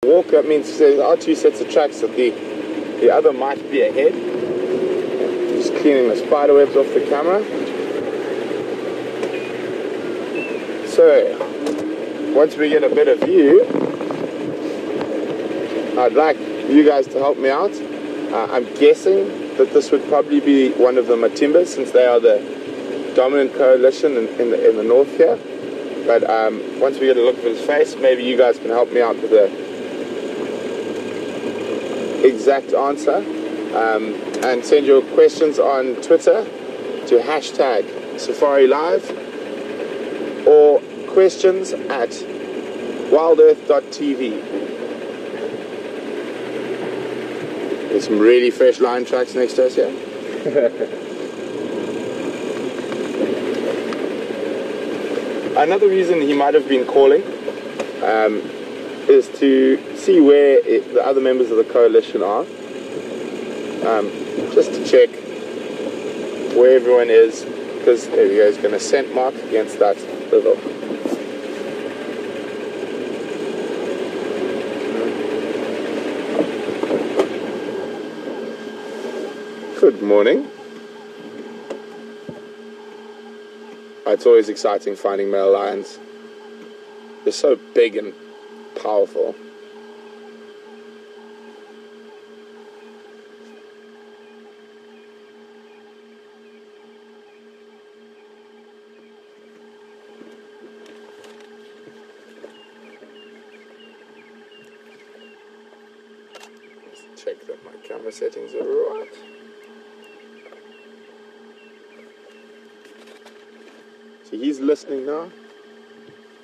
Walk, that means there are two sets of tracks, that the other might be ahead. Just cleaning the spider webs off the camera. So, once we get a better view, I'd like you guys to help me out. I'm guessing that this would probably be one of the Matimbas, since they are the dominant coalition in the north here. But once we get a look at his face, maybe you guys can help me out with the exact answer. And send your questions on Twitter to hashtag Safari Live, or questions at WildEarth.tv. There's some really fresh line tracks next to us here. Another reason he might have been calling is to see where the other members of the coalition are. Just to check where everyone is, because there we go, he's going to scent mark against that little. Good morning. It's always exciting finding male lions. They're so big and powerful. Check that my camera settings are right. So he's listening now.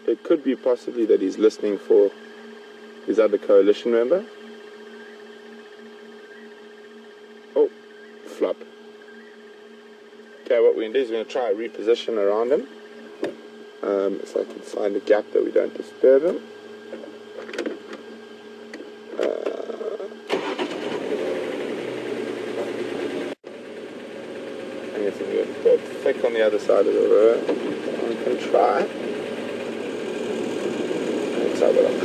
It could be possibly that he's listening for his other coalition member. Oh, flop. Okay, what we're going to do is we're going to try a reposition around him. If I can find a gap that we don't disturb him. Thick on the other side of the road. We can try. Let's have a look.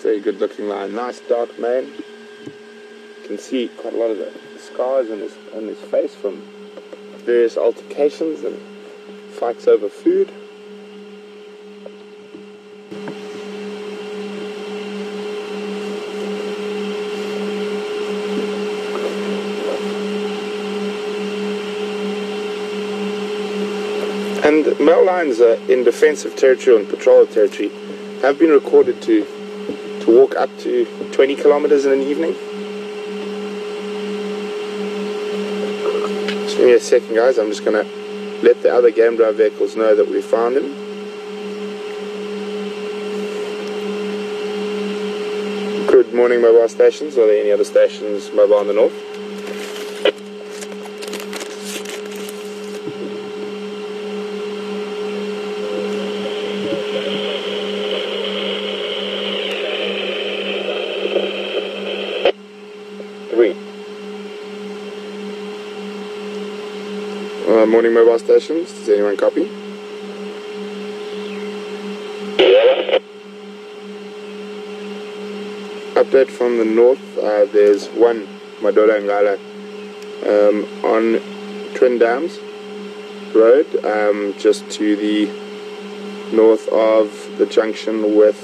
Very good looking lion, nice dark mane. You can see quite a lot of the scars on his face from various altercations and fights over food. And male lions are in defensive territory and patrol territory have been recorded to walk up to 20 kilometers in an evening. Just give me a second, guys. I'm just going to let the other game drive vehicles know that we found him. Good morning, mobile stations. Are there any other stations mobile in the north? Morning mobile stations, does anyone copy? Update from the north, there's one Madora Ngala on Twin Dams Road, just to the north of the junction with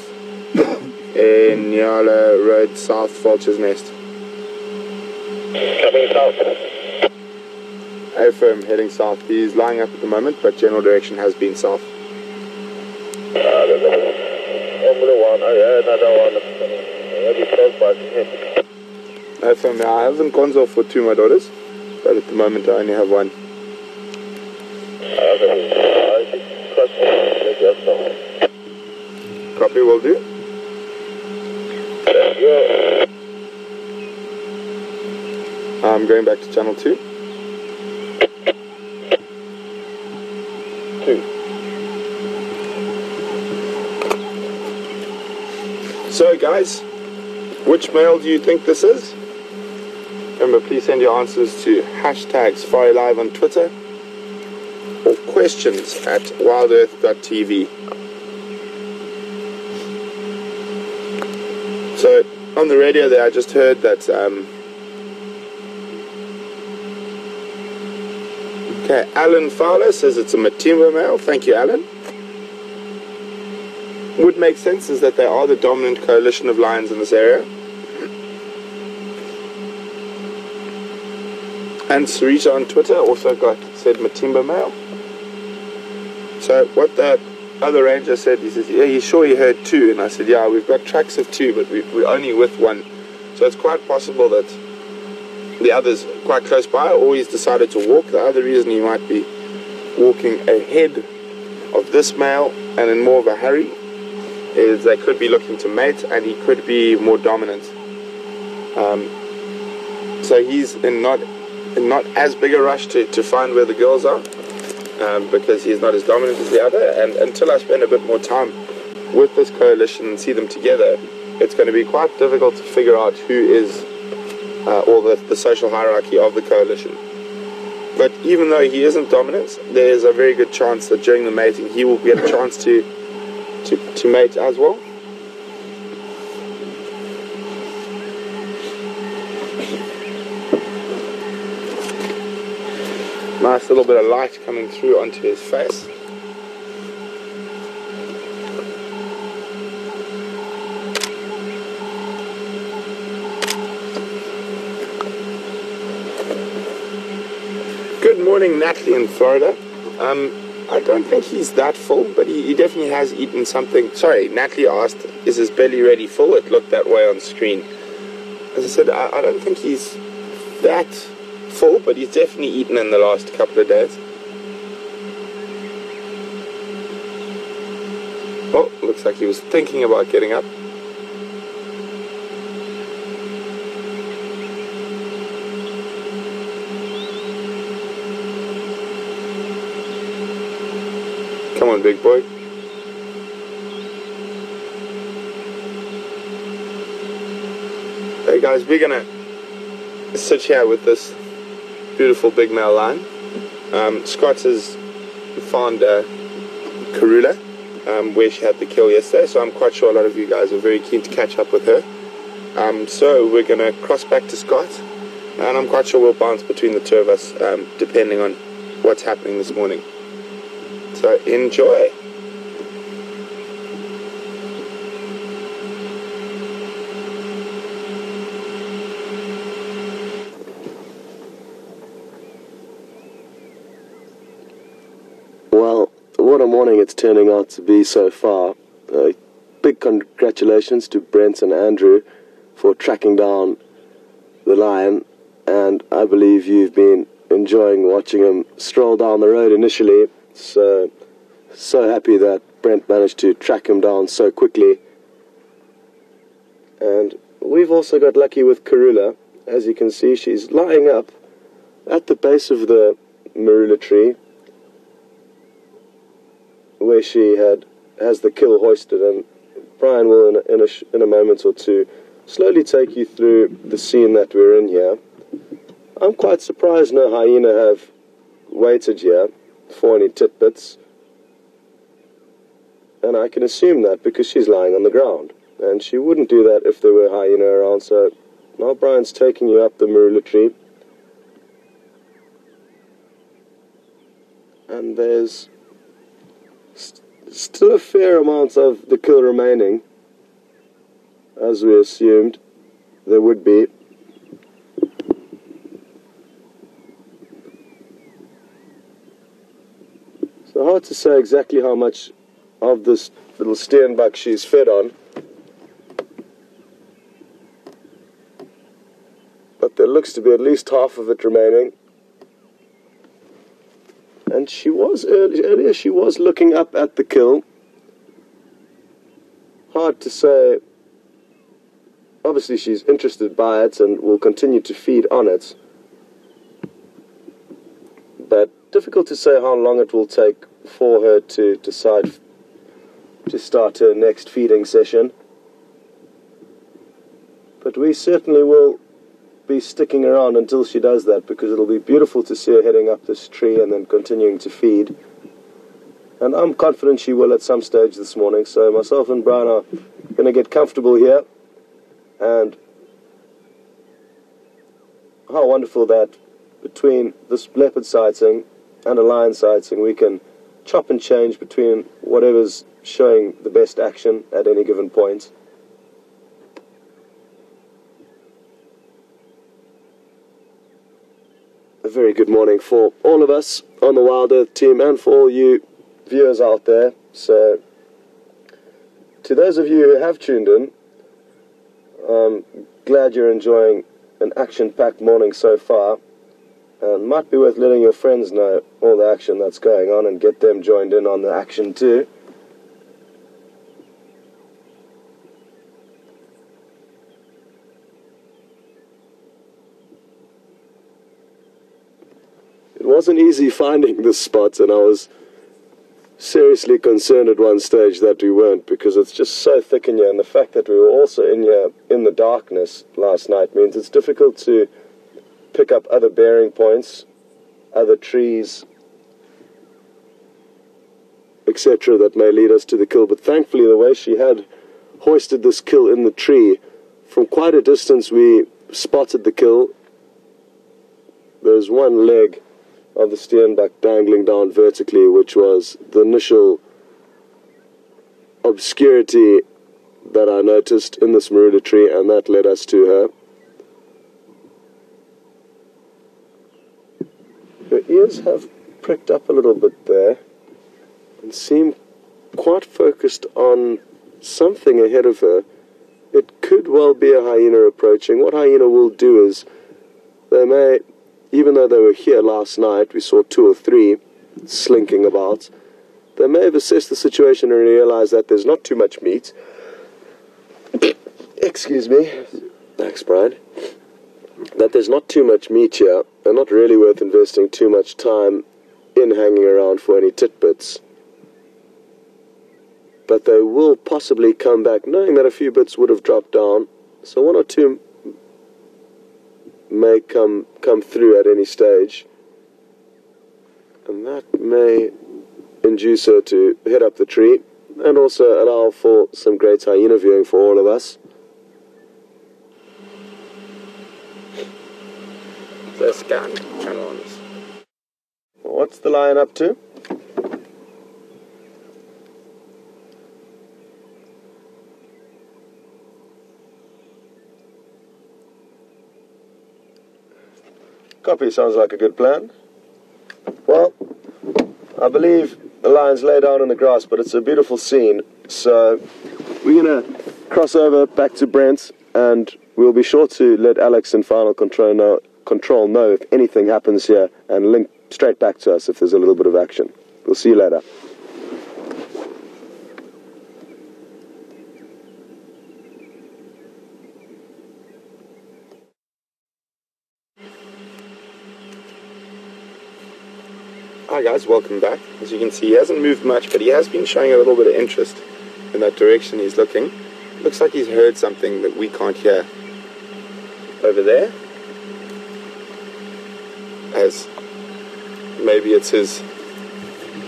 Nyala Road South, Vulture's Nest. Coming south. A-firm heading south. He's lying up at the moment, but general direction has been south. A-firm, I haven't gone off for two of my daughters, but at the moment I only have one. Copy, will do. I'm going back to channel 2. 2. So guys, which male do you think this is? Remember, please send your answers to #SafariLive on Twitter or questions at wildearth.tv. So on the radio there, I just heard that okay, Alan Fowler says it's a Matimba male. Thank you, Alan. Would make sense is that they are the dominant coalition of lions in this area. And Sarita on Twitter also said Matimba male. So what the other ranger said, he says, yeah, he's sure he heard 2. And I said, yeah, we've got tracks of 2, but we're only with 1. So it's quite possible that the other's quite close by, or he's decided to walk. The other reason he might be walking ahead of this male and in more of a hurry is they could be looking to mate, and he could be more dominant. So he's in not as big a rush to find where the girls are, because he's not as dominant as the other. And until I spend a bit more time with this coalition and see them together, it's going to be quite difficult to figure out who is or the social hierarchy of the coalition. But even though he isn't dominant, there's a very good chance that during the mating he will get a chance to mate as well. Nice little bit of light coming through onto his face. Good morning, Natalie in Florida. I don't think he's that full, but he definitely has eaten something. Sorry, Natalie asked, is his belly really full? It looked that way on screen. As I said, I don't think he's that full, but he's definitely eaten in the last couple of days. Oh, looks like he was thinking about getting up. Come on, big boy. Hey guys, we're gonna sit here with this beautiful big male lion. Scott has found Karula, where she had the kill yesterday, so I'm quite sure a lot of you guys are very keen to catch up with her. So we're gonna cross back to Scott, and I'm quite sure we'll bounce between the two of us, depending on what's happening this morning. So enjoy. Well, what a morning it's turning out to be so far. Big congratulations to Brent and Andrew for tracking down the lion, and I believe you've been enjoying watching him stroll down the road initially. So happy that Brent managed to track him down so quickly. And we've also got lucky with Karula. As you can see, she's lying up at the base of the marula tree, where she has the kill hoisted, and Brian will in a moment or two slowly take you through the scene that we're in here. I'm quite surprised no hyena have waited here for any tidbits, and I can assume that because she's lying on the ground, and she wouldn't do that if there were hyena around. So now Brian's taking you up the marula tree, and there's still a fair amount of the kill remaining, as we assumed there would be. So hard to say exactly how much of this little steenbuck she's fed on, but there looks to be at least half of it remaining. And she was earlier she was looking up at the kill, hard to say. Obviously she's interested by it and will continue to feed on it, but difficult to say how long it will take for her to decide to start her next feeding session. But we certainly will be sticking around until she does that, because it'll be beautiful to see her heading up this tree and then continuing to feed. And I'm confident she will at some stage this morning, so myself and Brian are going to get comfortable here. And how wonderful that between this leopard sighting and a lion sighting we can chop and change between whatever's showing the best action at any given point. A very good morning for all of us on the WildEarth team and for all you viewers out there. So, to those of you who have tuned in, I'm glad you're enjoying an action-packed morning so far. And might be worth letting your friends know all the action that's going on and get them joined in on the action too. It wasn't easy finding this spot, and I was seriously concerned at one stage that we weren't, because it's just so thick in here, and the fact that we were also in here in the darkness last night means it's difficult to pick up other bearing points, other trees, etc. that may lead us to the kill. But thankfully, the way she had hoisted this kill in the tree, from quite a distance we spotted the kill. There's one leg of the steenbuck dangling down vertically, which was the initial obscurity that I noticed in this marula tree, and that led us to her. Her ears have pricked up a little bit there and seem quite focused on something ahead of her. It could well be a hyena approaching. What hyena will do is they may, even though they were here last night, we saw 2 or 3 slinking about, they may have assessed the situation and realized that there's not too much meat. Excuse me. Thanks, Brian. That there's not too much meat here, and not really worth investing too much time in hanging around for any titbits. But they will possibly come back, knowing that a few bits would have dropped down, so 1 or 2 may come through at any stage, and that may induce her to head up the tree, and also allow for some great hyena viewing for all of us. This gun, come on. What's the lion up to? Copy, sounds like a good plan. Well, I believe the lion's lay down in the grass, but it's a beautiful scene. So we're going to cross over back to Brent, and we'll be sure to let Alex in final control know if anything happens here, and link straight back to us if there's a little bit of action. We'll see you later. Hi guys, welcome back. As you can see, he hasn't moved much, but he has been showing a little bit of interest in that direction he's looking. Looks like he's heard something that we can't hear over there. As maybe it's his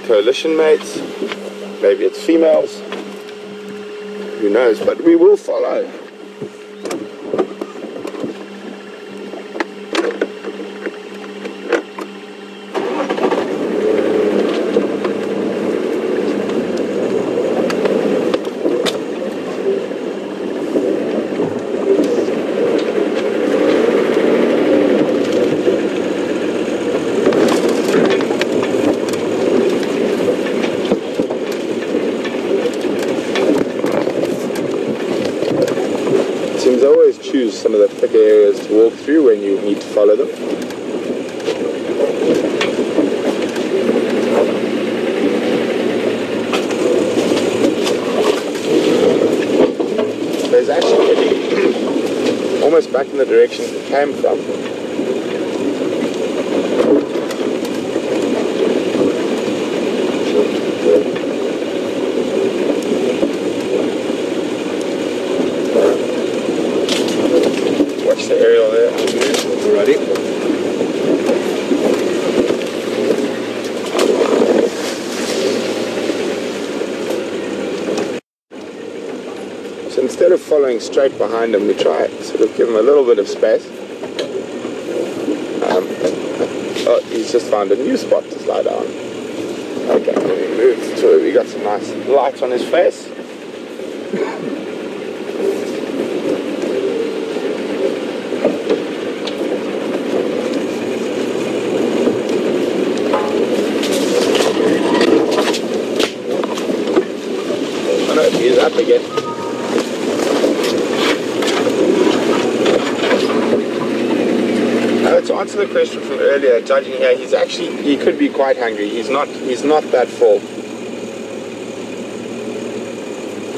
coalition mates, maybe it's females, who knows, but we will follow. Choose some of the thicker areas to walk through when you need to follow them. actually heading almost back in the direction he came from. Watch the aerial there. Alrighty. So instead of following straight behind him, we try sort of give him a little bit of space. Oh, he's just found a new spot to slide down. Okay, let me move to where we got some nice light on his face. Oh no, he's up again. To answer the question from earlier, judging here, he could be quite hungry. He's not that full.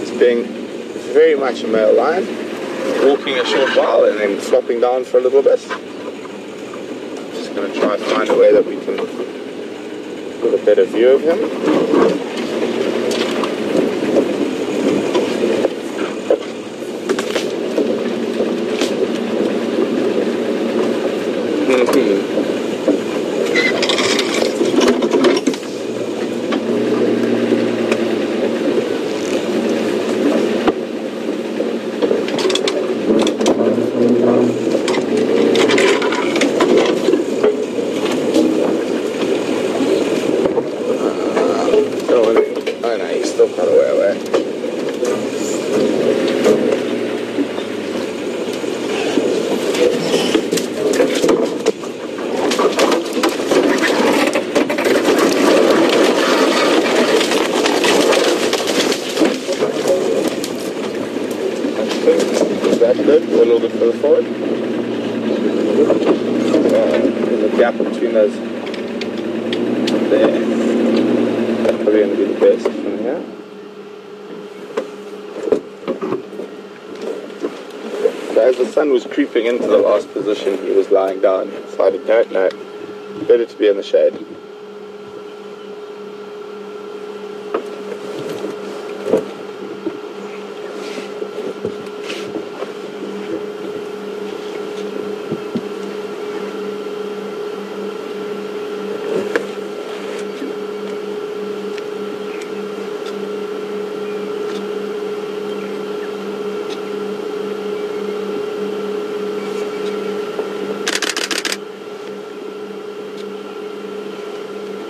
He's being very much a male lion, walking a short while and then flopping down for a little bit. Just going to try and find a way that we can get a better view of him. Oh no, he's still quite a way away. Is that good? Go a little bit further forward. There's a gap between those there. That's probably going to be the best from here. So as the sun was creeping into the last position, he was lying down. So I decided, no, better to be in the shade.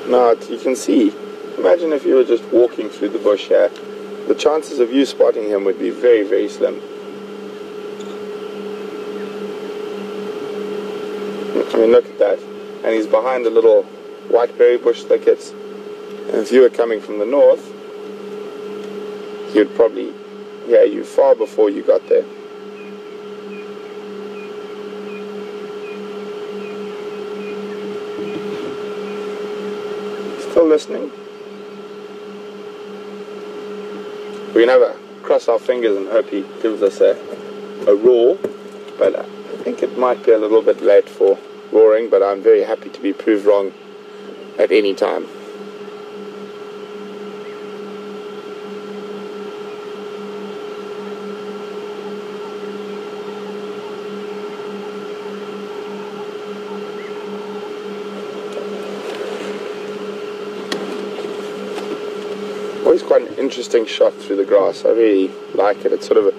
Now you can see, imagine if you were just walking through the bush here, the chances of you spotting him would be very, very slim. I mean, look at that. And he's behind the little whiteberry bush thickets. And if you were coming from the north, he would probably hear you far before you got there. Still listening? We can have a cross our fingers and hope he gives us a roar, but I think it might be a little bit late for roaring, but I'm very happy to be proved wrong at any time. Always quite an interesting shot through the grass. I really like it. It's sort of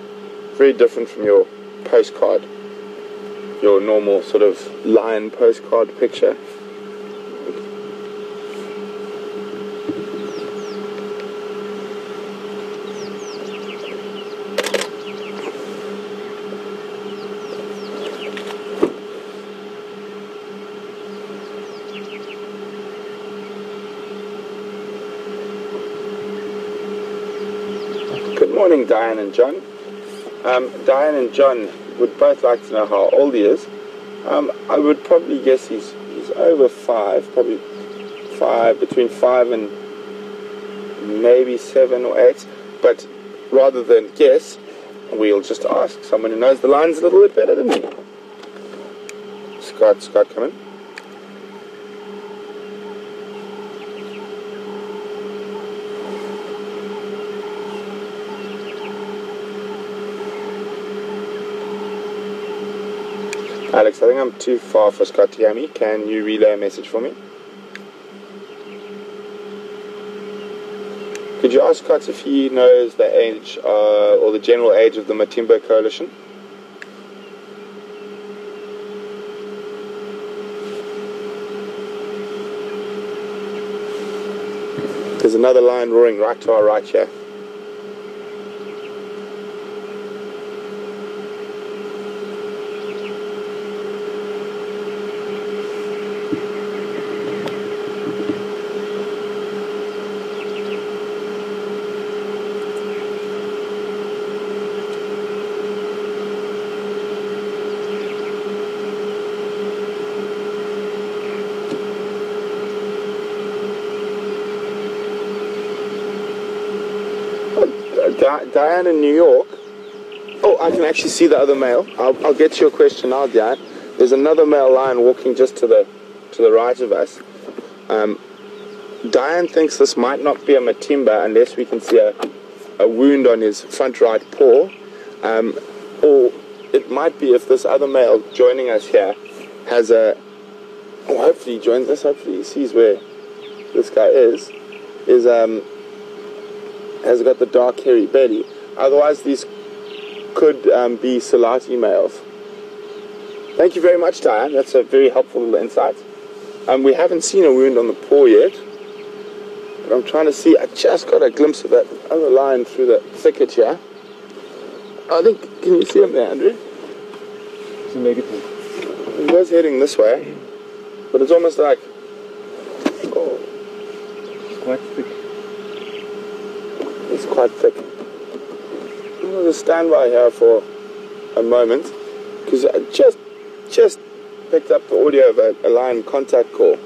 very different from your postcard, your normal sort of lion postcard picture. Good morning, Diane and John. Diane and John would both like to know how old he is. I would probably guess he's over 5, probably 5, between 5 and maybe 7 or 8. But rather than guess, we'll just ask someone who knows the lines a little bit better than me. Scott, come in. Alex, I think I'm too far for Scott to hear me. Can you relay a message for me? Could you ask Scott if he knows the age or the general age of the Matimba Coalition? There's another lion roaring right to our right here. Diane in New York. Oh, I can actually see the other male. I'll get to your question now, Diane. There's another male lion walking just to the right of us. Diane thinks this might not be a Matimba unless we can see a wound on his front right paw. Or it might be if this other male joining us here has a... Oh, hopefully he joins us. Hopefully he sees where this guy is has got the dark hairy belly. Otherwise these could be Salati males. Thank you very much, Diane. That's a very helpful little insight. We haven't seen a wound on the paw yet, but I'm trying to see. I just got a glimpse of that other lion through the thicket here. I think, can you see him there, Andrew? It's a negative. He was heading this way, but it's almost like... Oh. It's quite thick. It's quite thick. I'm going to stand by here for a moment because I just picked up the audio of a lion contact call.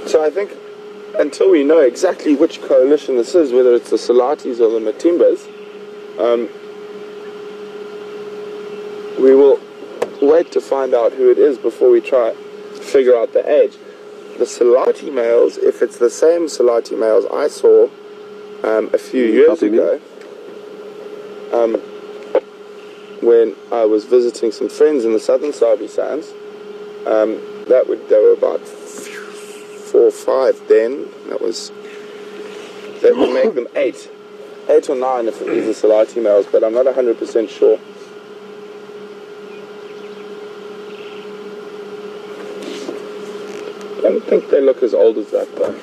So I think until we know exactly which coalition this is, whether it's the Salatis or the Matimbas, we will wait to find out who it is before we try to figure out the age. The Salati males, if it's the same Salati males I saw a few years ago, when I was visiting some friends in the southern Sabi Sands, they were about 4 or 5 then. That would make them 8 or 9 if it was the Salati males, but I'm not 100% sure. I don't think they look as old as that, though.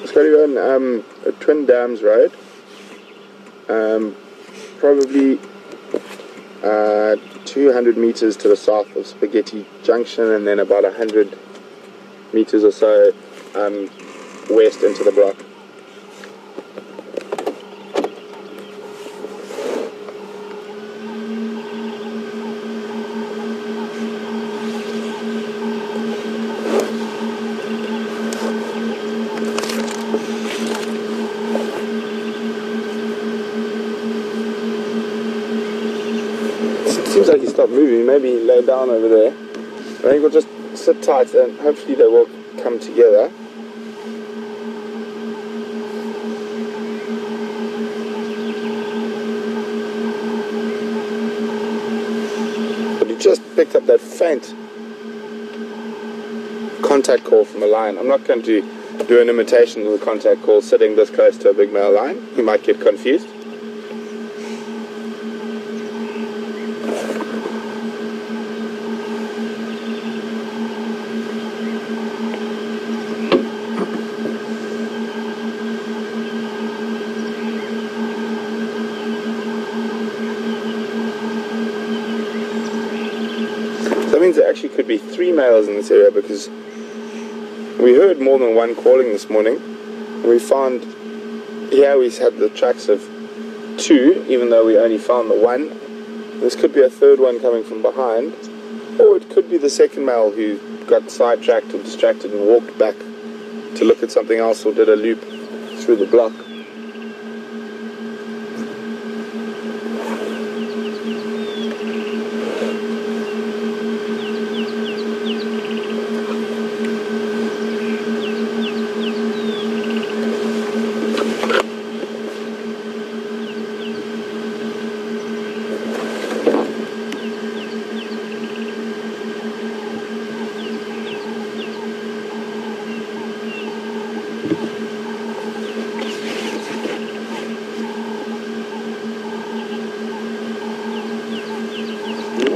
It's got to go on Twin Dams Road. Probably 200 meters to the south of Spaghetti Junction, and then about 100 meters or so west into the block. Seems like he stopped moving. Maybe he lay down over there. I think we'll just sit tight and hopefully they will come together. But he just picked up that faint contact call from a lion. I'm not going to do an imitation of the contact call sitting this close to a big male lion. He might get confused. That means there actually could be 3 males in this area, because we heard more than one calling this morning. We found, here we had the tracks of 2, even though we only found the 1. This could be a third one coming from behind, or it could be the second male who got sidetracked or distracted and walked back to look at something else or did a loop through the block.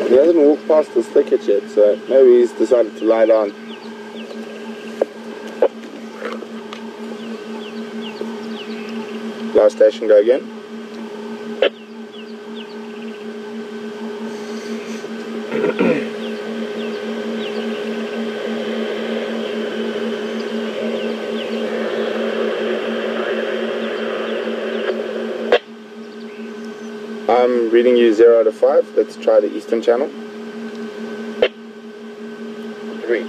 He hasn't walked past this thicket yet, so maybe he's decided to lie down. Last station, go again. I'm reading you 0 out of 5. Let's try the eastern channel. 3.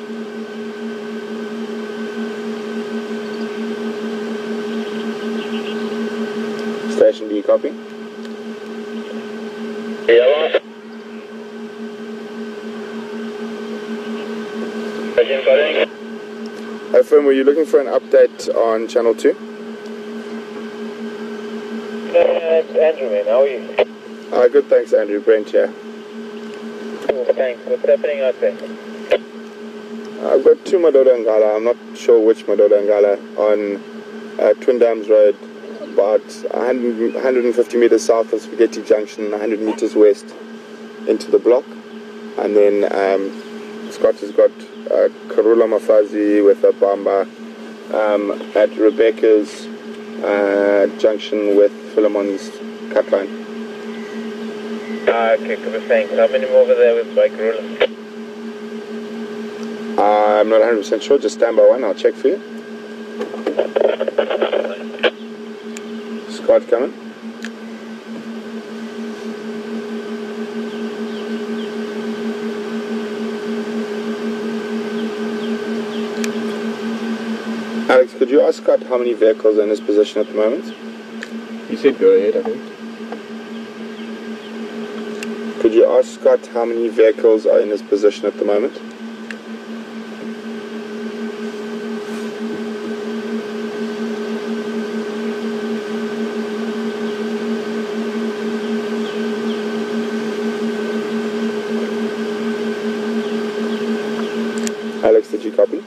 Station, do you copy? Yellow. Station calling. FM, were you looking for an update on channel 2? It's Andrew, man. How are you? Good, thanks, Andrew. Brent here. Cool, thanks. What's happening out there? I've got 2 Madoda Ngala. I'm not sure which Madoda Ngala on Twin Dams Road, about 150 meters south of Spaghetti Junction, 100 meters west into the block. And then Scott has got Karula Mafazi with a Bamba at Rebecca's junction with Philemon's cutline. Okay, cool, thanks. How many more over there with bike roller? I'm not 100% sure. Just stand by one. I'll check for you. Scott coming. Alex, could you ask Scott how many vehicles are in his position at the moment? You said go ahead, I think. Could you ask Scott how many vehicles are in his position at the moment? Alex, did you copy?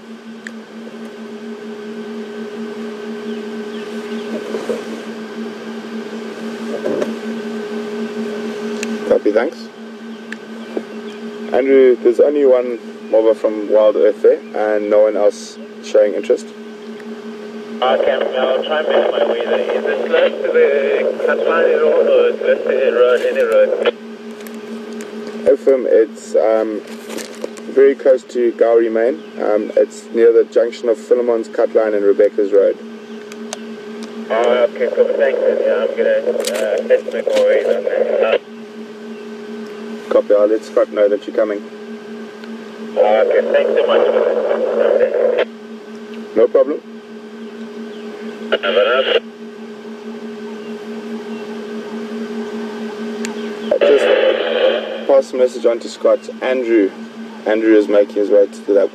Copy, thanks. Andrew, there's only one mover from WildEarth there and no one else showing interest. Okay, I'll try and make my way there. Is this close to the Katlani road or is this the road, any road? FM, it's very close to Gowrie Main. It's near the junction of Philemon's Cutline and Rebecca's Road. Oh, okay, cool. Thanks. Yeah, I'm going to test my way down there. Copy, I'll let Scott know that you're coming. Okay, thanks so much for that. No problem. Have a nice. Just pass the message on to Scott. Andrew is making his way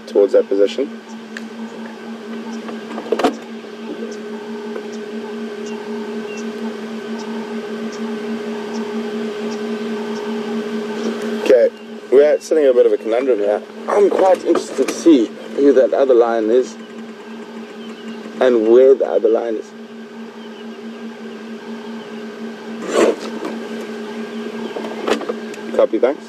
towards that position. Okay, we're sitting in a bit of a conundrum here. I'm quite interested to see who that other lion is and where the other lion is. Copy, thanks.